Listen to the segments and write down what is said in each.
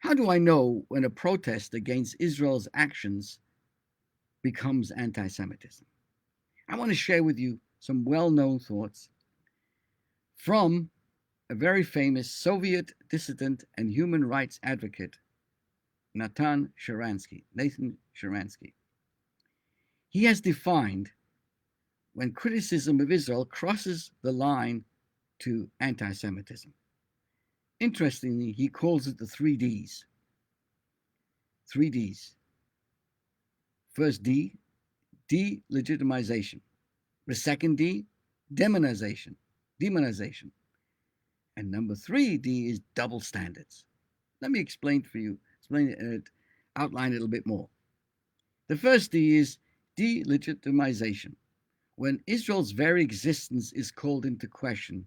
How do I know when a protest against Israel's actions becomes anti Semitism? I want to share with you some well known thoughts from a very famous Soviet dissident and human rights advocate, Nathan Sharansky. He has defined when criticism of Israel crosses the line to anti Semitism. Interestingly, he calls it the three Ds. Three Ds. First D, delegitimization. The second D, demonization. Demonization. And number three D is double standards. Let me explain it, outline it a little bit more. The first D is delegitimization. When Israel's very existence is called into question,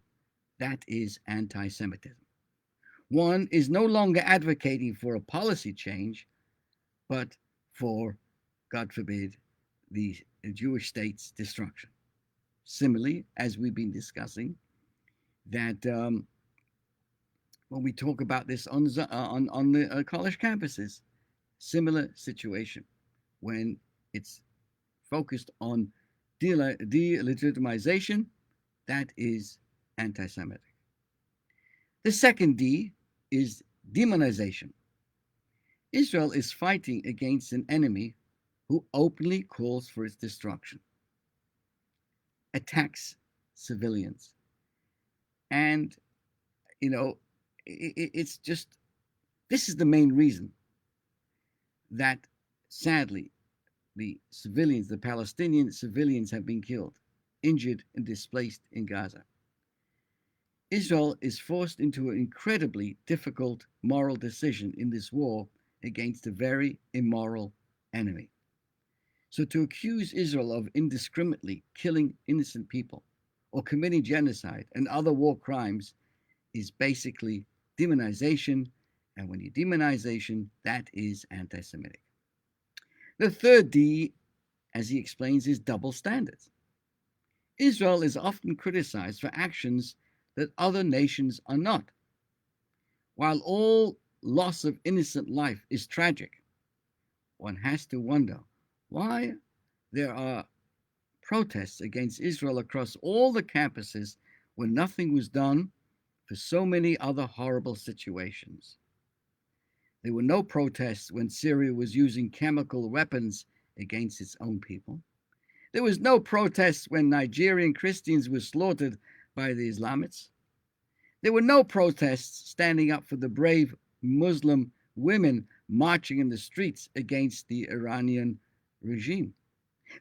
that is anti Semitism. One is no longer advocating for a policy change, but for, God forbid, the Jewish state's destruction. Similarly, as we've been discussing, that when we talk about this on the college campuses, similar situation when it's focused on delegitimization, that is anti-Semitic. The second D is demonization. Israel is fighting against an enemy who openly calls for its destruction, attacks civilians, and it's just, this is the main reason that sadly the civilians, the Palestinian civilians, have been killed, injured, and displaced in Gaza. Israel is forced into an incredibly difficult moral decision in this war against a very immoral enemy. So to accuse Israel of indiscriminately killing innocent people or committing genocide and other war crimes is basically demonization, and when you demonization, that is anti-Semitic. The third D, as he explains, is double standards. Israel is often criticized for actions that other nations are not. While all loss of innocent life is tragic, one has to wonder why there are protests against Israel across all the campuses when nothing was done for so many other horrible situations. There were no protests when Syria was using chemical weapons against its own people. There was no protests when Nigerian Christians were slaughtered by the Islamists. There were no protests standing up for the brave Muslim women marching in the streets against the Iranian regime.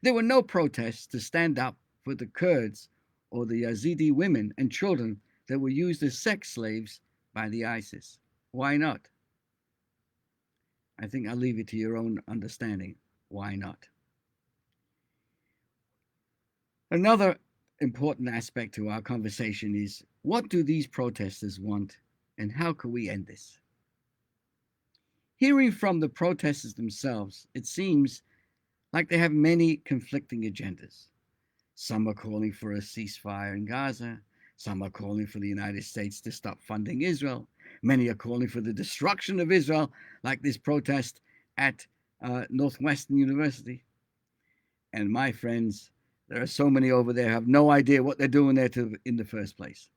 There were no protests to stand up for the Kurds or the Yazidi women and children that were used as sex slaves by the ISIS. Why not? I think I'll leave it to your own understanding. Why not? Another important aspect to our conversation is, what do these protesters want and how can we end this? Hearing from the protesters themselves, it seems like they have many conflicting agendas. Some are calling for a ceasefire in Gaza. Some are calling for the United States to stop funding Israel. Many are calling for the destruction of Israel, like this protest at Northwestern University. And my friends, there are so many over there who have no idea what they're doing there in the first place.